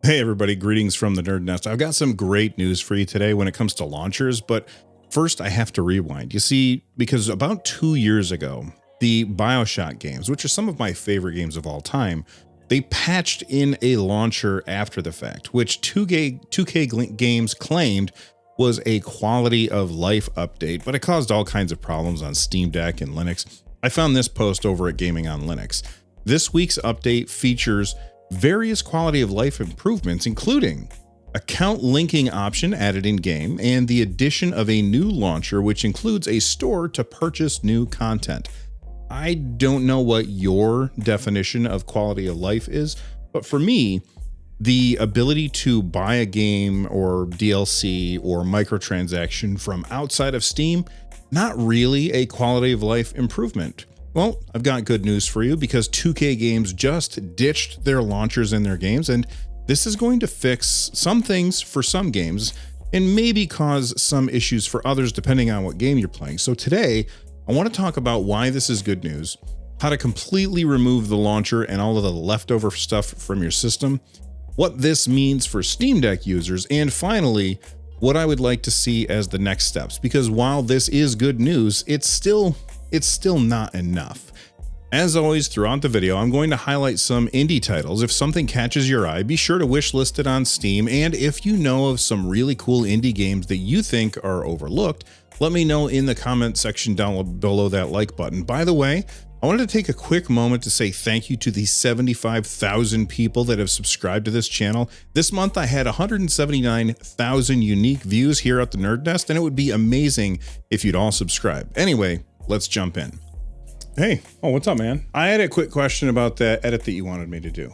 Hey everybody, greetings from the NerdNest. I've got some great news for you today when it comes to launchers, but first I have to rewind. You see, because about 2 years ago, the BioShock games, which are some of my favorite games of all time, they patched in a launcher after the fact, which 2K Games claimed was a quality of life update, but it caused all kinds of problems on Steam Deck and Linux. I found this post over at Gaming on Linux. This week's update features various quality of life improvements, including account linking option added in game and the addition of a new launcher, which includes a store to purchase new content. I don't know what your definition of quality of life is, but for me, the ability to buy a game or DLC or microtransaction from outside of Steam, not really a quality of life improvement. Well, I've got good news for you because 2K Games just ditched their launchers in their games, and this is going to fix some things for some games and maybe cause some issues for others depending on what game you're playing. So today, I want to talk about why this is good news, how to completely remove the launcher and all of the leftover stuff from your system, what this means for Steam Deck users, and finally, what I would like to see as the next steps. Because while this is good news, it's still not enough. As always, throughout the video, I'm going to highlight some indie titles. If something catches your eye, be sure to wishlist it on Steam. And if you know of some really cool indie games that you think are overlooked, let me know in the comment section down below that like button. By the way, I wanted to take a quick moment to say thank you to the 75,000 people that have subscribed to this channel. This month, I had 179,000 unique views here at the NerdNest, and it would be amazing if you'd all subscribe. Anyway, let's jump in. Hey, what's up, man? I had a quick question about that edit that you wanted me to do.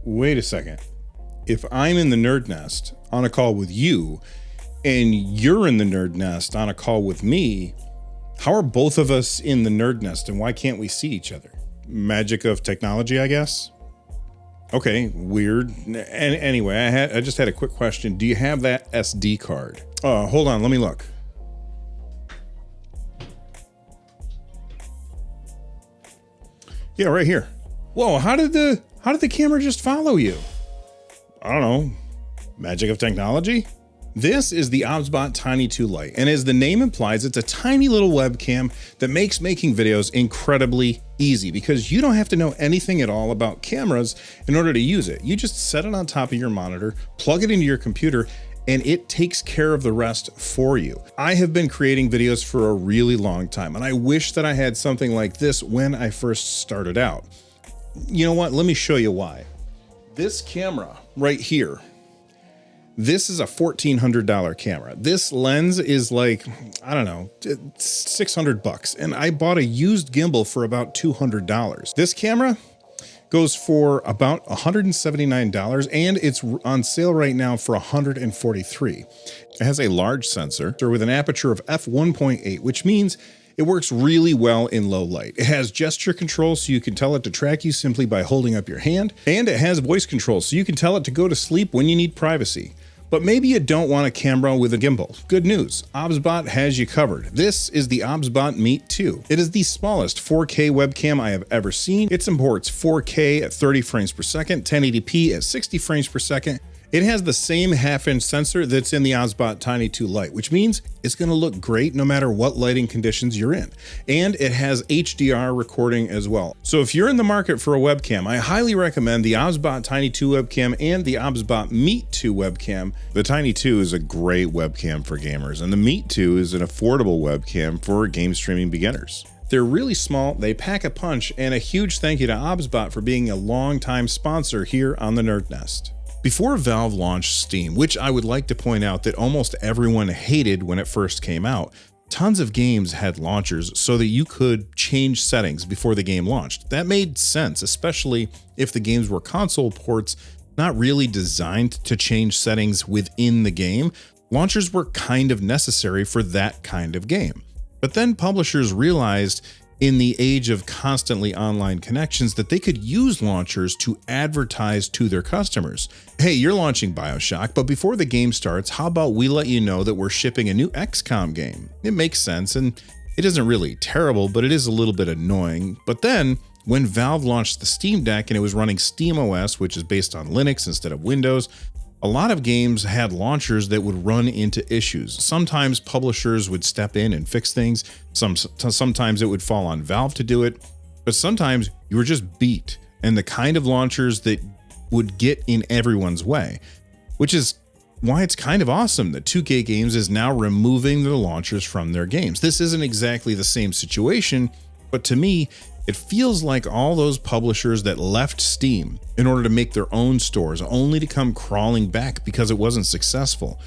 Wait a second. If I'm in the NerdNest on a call with you, and you're in the NerdNest on a call with me, how are both of us in the NerdNest, and why can't we see each other? Magic of technology, I guess? Okay, weird. Anyway, I just had a quick question. Do you have that SD card? Hold on, let me look. Yeah, right here. Whoa, how did the camera just follow you? I don't know. Magic of technology? This is the OBSBot Tiny 2 Lite, and as the name implies, it's a tiny little webcam that makes making videos incredibly easy because you don't have to know anything at all about cameras in order to use it. You just set it on top of your monitor, plug it into your computer, and it takes care of the rest for you. I have been creating videos for a really long time, and I wish that I had something like this when I first started out. You know what? Let me show you why. This camera right here, this is a $1,400 camera. This lens is like, I don't know, $600, and I bought a used gimbal for about $200. This camera goes for about $179, and it's on sale right now for $143. It has a large sensor with an aperture of f1.8, which means it works really well in low light. It has gesture control, so you can tell it to track you simply by holding up your hand, and it has voice control, so you can tell it to go to sleep when you need privacy. But maybe you don't want a camera with a gimbal. Good news, OBSBot has you covered. This is the OBSBot Meet 2. It is the smallest 4K webcam I have ever seen. It supports 4K at 30 frames per second, 1080p at 60 frames per second. It has the same half-inch sensor that's in the OBSBot Tiny 2 Lite, which means it's going to look great no matter what lighting conditions you're in. And it has HDR recording as well. So if you're in the market for a webcam, I highly recommend the OBSBot Tiny 2 webcam and the OBSBot Meet 2 webcam. The Tiny 2 is a great webcam for gamers, and the Meet 2 is an affordable webcam for game streaming beginners. They're really small, they pack a punch, and a huge thank you to OBSBot for being a longtime sponsor here on the NerdNest. Before Valve launched Steam, which I would like to point out that almost everyone hated when it first came out, tons of games had launchers so that you could change settings before the game launched. That made sense, especially if the games were console ports not really designed to change settings within the game. Launchers were kind of necessary for that kind of game. But then publishers realized in the age of constantly online connections that they could use launchers to advertise to their customers. Hey, you're launching BioShock, but before the game starts, how about we let you know that we're shipping a new XCOM game? It makes sense, and it isn't really terrible, but it is a little bit annoying. But then When Valve launched the Steam Deck and it was running SteamOS, which is based on Linux instead of Windows, a lot of games had launchers that would run into issues. Sometimes publishers would step in and fix things. Sometimes it would fall on Valve to do it, but sometimes you were just beat, and the kind of launchers that would get in everyone's way, which is why it's kind of awesome that 2K Games is now removing the launchers from their games. This isn't exactly the same situation, but to me, it feels like all those publishers that left Steam in order to make their own stores only to come crawling back because it wasn't successful.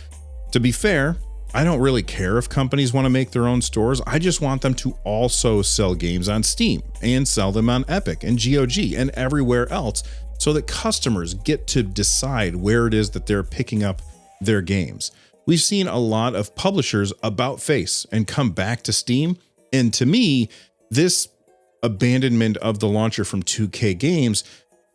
To be fair, I don't really care if companies want to make their own stores. I just want them to also sell games on Steam and sell them on Epic and GOG and everywhere else so that customers get to decide where it is that they're picking up their games. We've seen a lot of publishers about face and come back to Steam, and to me, this abandonment of the launcher from 2K Games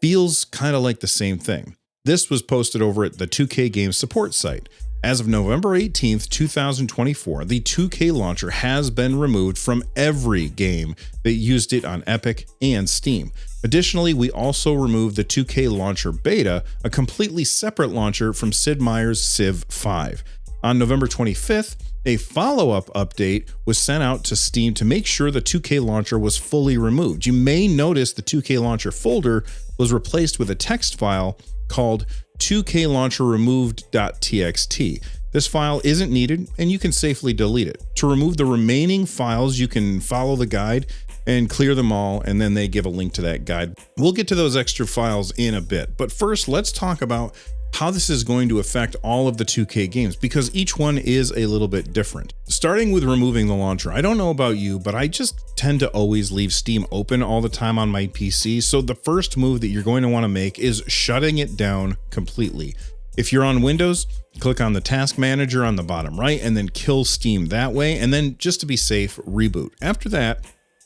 feels kind of like the same thing. This was posted over at the 2K Games support site. As of November 18th, 2024, the 2K launcher has been removed from every game that used it on Epic and Steam. Additionally, we also removed the 2K launcher beta, a completely separate launcher from Sid Meier's Civ 5. On November 25th, a follow-up update was sent out to Steam to make sure the 2K launcher was fully removed. You may notice the 2K launcher folder was replaced with a text file called 2klauncherremoved.txt. This file isn't needed and you can safely delete it. To remove the remaining files, you can follow the guide and clear them all, and then they give a link to that guide. We'll get to those extra files in a bit, but first let's talk about how this is going to affect all of the 2K games, because each one is a little bit different. Starting with removing the launcher, I don't know about you, but I just tend to always leave Steam open all the time on my PC, so the first move that you're going to want to make is shutting it down completely. If you're on Windows, click on the task manager on the bottom right and then kill Steam that way, and then just to be safe, reboot. After that,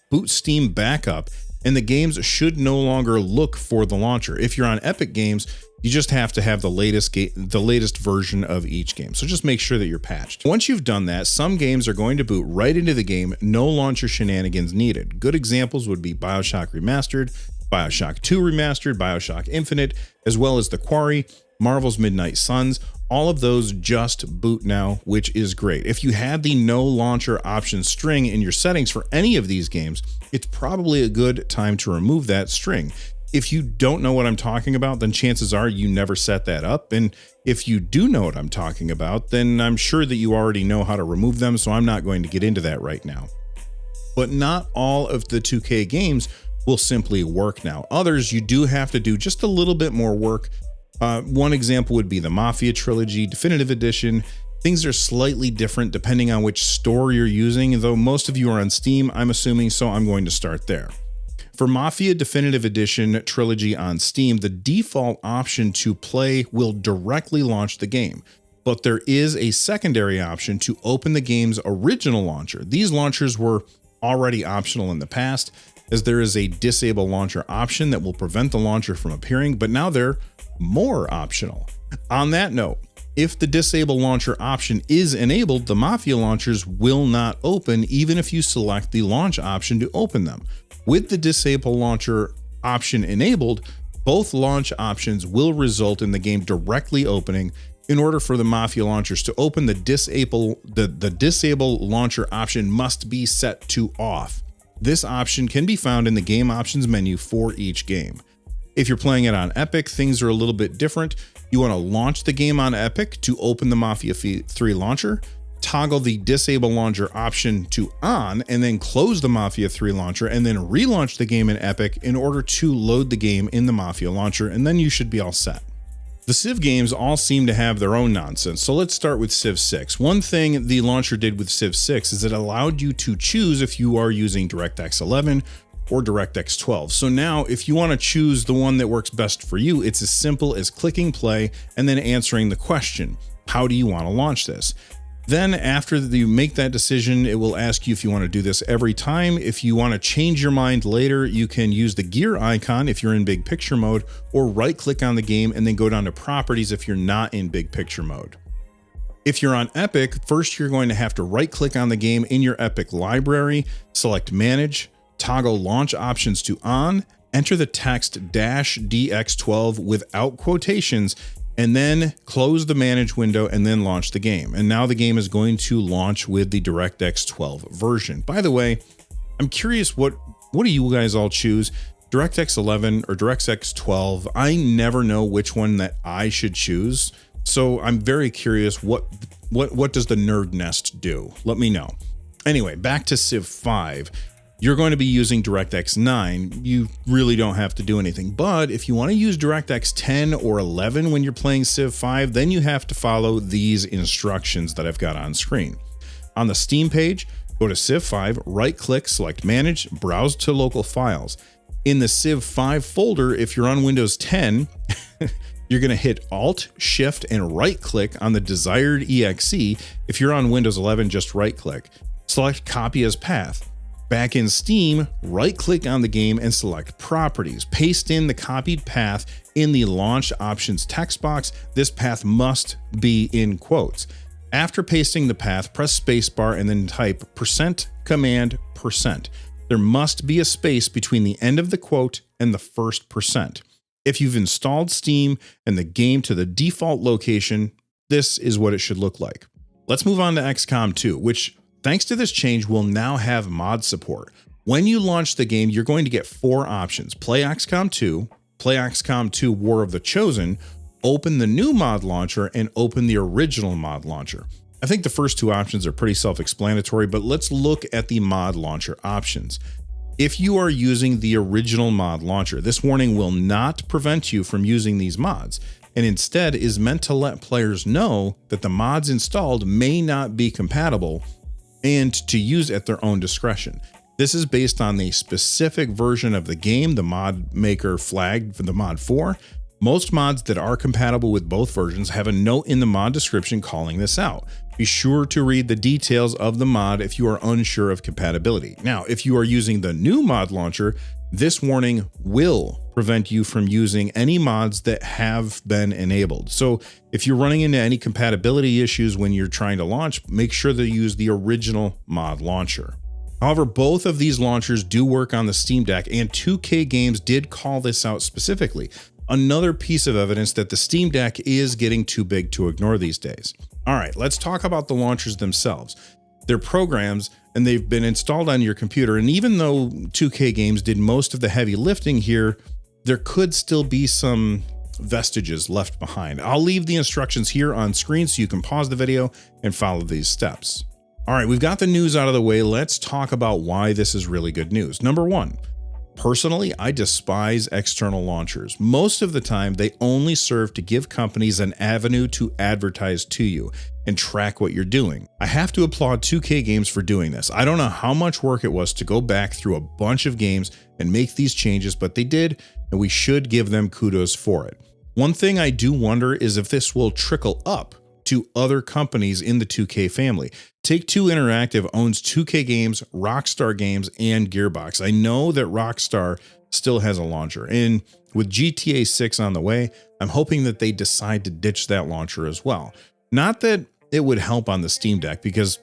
boot Steam back up, and the games should no longer look for the launcher. If you're on Epic Games, you just have to have the latest version of each game. So just make sure that you're patched. Once you've done that, some games are going to boot right into the game, no launcher shenanigans needed. Good examples would be BioShock Remastered, BioShock 2 Remastered, BioShock Infinite, as well as The Quarry, Marvel's Midnight Suns. All of those just boot now, which is great. If you had the no launcher option string in your settings for any of these games, it's probably a good time to remove that string. If you don't know what I'm talking about, then chances are you never set that up. And if you do know what I'm talking about, then I'm sure that you already know how to remove them, so I'm not going to get into that right now. But not all of the 2K games will simply work now. Others, you do have to do just a little bit more work. One example would be the Mafia Trilogy Definitive Edition. Things are slightly different depending on which store you're using, though most of you are on Steam, I'm assuming, so I'm going to start there. For Mafia Definitive Edition Trilogy on Steam, the default option to play will directly launch the game, but there is a secondary option to open the game's original launcher. These launchers were already optional in the past, as there is a disable launcher option that will prevent the launcher from appearing, but now they're more optional. On that note, if the disable launcher option is enabled, the Mafia launchers will not open even if you select the launch option to open them. With the disable launcher option enabled, both launch options will result in the game directly opening. In order for the Mafia launchers to open, the disable launcher option must be set to off. This option can be found in the game options menu for each game. If you're playing it on Epic, things are a little bit different. You want to launch the game on Epic to open the Mafia 3 launcher, toggle the disable launcher option to on, and then close the Mafia 3 launcher, and then relaunch the game in Epic in order to load the game in the Mafia launcher, and then you should be all set. The Civ games all seem to have their own nonsense, so let's start with Civ 6. One thing the launcher did with Civ 6 is it allowed you to choose if you are using DirectX 11 or DirectX 12. So now if you want to choose the one that works best for you, it's as simple as clicking play and then answering the question, how do you want to launch this? Then after you make that decision, it will ask you if you want to do this every time. If you want to change your mind later, you can use the gear icon if you're in big picture mode, or right click on the game and then go down to properties if you're not in big picture mode. If you're on Epic, first you're going to have to right click on the game in your Epic library, select manage, toggle launch options to on, enter the text -DX12 without quotations, and then close the manage window and then launch the game. And now the game is going to launch with the DirectX 12 version. By the way, I'm curious, what do you guys all choose? DirectX 11 or DirectX 12? I never know which one that I should choose. So I'm very curious, what does the NerdNest do? Let me know. Anyway, back to Civ 5. You're going to be using DirectX 9. You really don't have to do anything. But if you want to use DirectX 10 or 11 when you're playing Civ 5, then you have to follow these instructions that I've got on screen. On the Steam page, go to Civ 5, right-click, select Manage, browse to local files. In the Civ 5 folder, if you're on Windows 10, you're going to hit Alt, Shift, and right-click on the desired exe. If you're on Windows 11, just right-click. Select Copy as Path. Back in Steam, right-click on the game and select Properties. Paste in the copied path in the Launch Options text box. This path must be in quotes. After pasting the path, press spacebar and then type %, There must be a space between the end of the quote and the first %. If you've installed Steam and the game to the default location, this is what it should look like. Let's move on to XCOM 2, which, thanks to this change, will now have mod support. When you launch the game, you're going to get 4 options: play XCOM 2, play XCOM 2 War of the Chosen, open the new mod launcher, and open the original mod launcher. I think the first 2 options are pretty self-explanatory, but let's look at the mod launcher options. If you are using the original mod launcher, this warning will not prevent you from using these mods, and instead is meant to let players know that the mods installed may not be compatible and to use at their own discretion. This is based on the specific version of the game the mod maker flagged for the mod for. Most mods that are compatible with both versions have a note in the mod description calling this out. Be sure to read the details of the mod if you are unsure of compatibility. Now, if you are using the new mod launcher, this warning will prevent you from using any mods that have been enabled. So if you're running into any compatibility issues when you're trying to launch, make sure to use the original mod launcher. However, both of these launchers do work on the Steam Deck, and 2K Games did call this out specifically. Another piece of evidence that the Steam Deck is getting too big to ignore these days. All right, let's talk about the launchers themselves. They're programs and they've been installed on your computer. And even though 2K Games did most of the heavy lifting here, there could still be some vestiges left behind. I'll leave the instructions here on screen so you can pause the video and follow these steps. All right, we've got the news out of the way. Let's talk about why this is really good news. Number 1, personally, I despise external launchers. Most of the time, they only serve to give companies an avenue to advertise to you and track what you're doing. I have to applaud 2K Games for doing this. I don't know how much work it was to go back through a bunch of games and make these changes, but they did, and we should give them kudos for it. One thing I do wonder is if this will trickle up to other companies in the 2K family. Take-Two Interactive owns 2K Games, Rockstar Games, and Gearbox. I know that Rockstar still has a launcher, and with GTA 6 on the way, I'm hoping that they decide to ditch that launcher as well. Not that it would help on the Steam Deck, because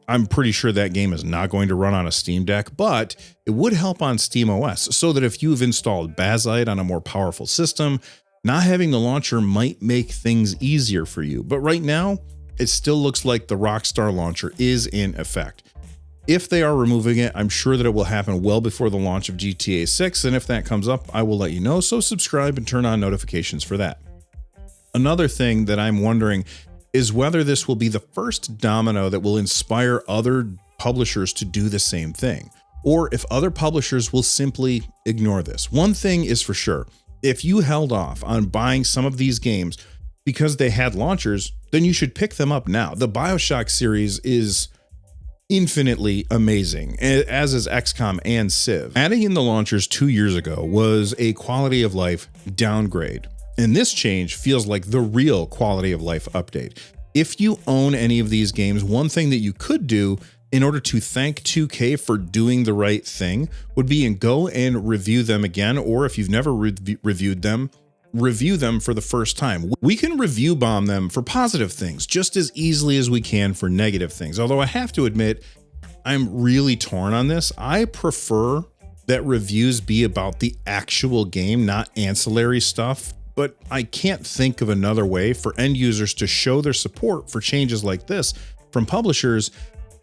I'm pretty sure that game is not going to run on a Steam Deck, but it would help on SteamOS, so that if you've installed Bazite on a more powerful system, not having the launcher might make things easier for you. But right now, it still looks like the Rockstar launcher is in effect. If they are removing it, I'm sure that it will happen well before the launch of GTA 6, and if that comes up, I will let you know, so subscribe and turn on notifications for that. Another thing that I'm wondering is whether this will be the first domino that will inspire other publishers to do the same thing, or if other publishers will simply ignore this. One thing is for sure, if you held off on buying some of these games because they had launchers, then you should pick them up now. The BioShock series is infinitely amazing, as is XCOM and Civ. Adding in the launchers 2 years ago was a quality of life downgrade, and this change feels like the real quality of life update. If you own any of these games, one thing that you could do in order to thank 2K for doing the right thing would be and go and review them again, or if you've never reviewed them, review them for the first time. We can review bomb them for positive things just as easily as we can for negative things. Although I have to admit, I'm really torn on this. I prefer that reviews be about the actual game, not ancillary stuff, but I can't think of another way for end users to show their support for changes like this from publishers.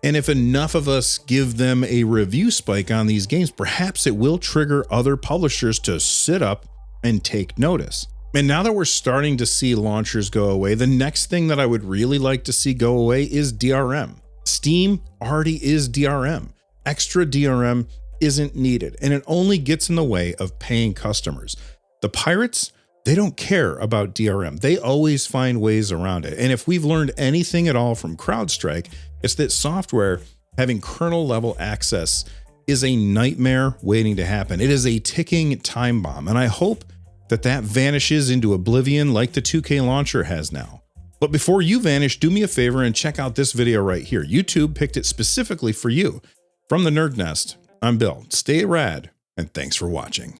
And if enough of us give them a review spike on these games, perhaps it will trigger other publishers to sit up and take notice. And now that we're starting to see launchers go away, the next thing that I would really like to see go away is DRM. Steam already is DRM. Extra DRM isn't needed, and it only gets in the way of paying customers. The pirates, they don't care about DRM. They always find ways around it. And if we've learned anything at all from CrowdStrike, it's that software having kernel level access is a nightmare waiting to happen. It is a ticking time bomb, and I hope that vanishes into oblivion like the 2K launcher has now. But before you vanish, do me a favor and check out this video right here. YouTube picked it specifically for you. From the NerdNest, I'm Bill. Stay rad, and thanks for watching.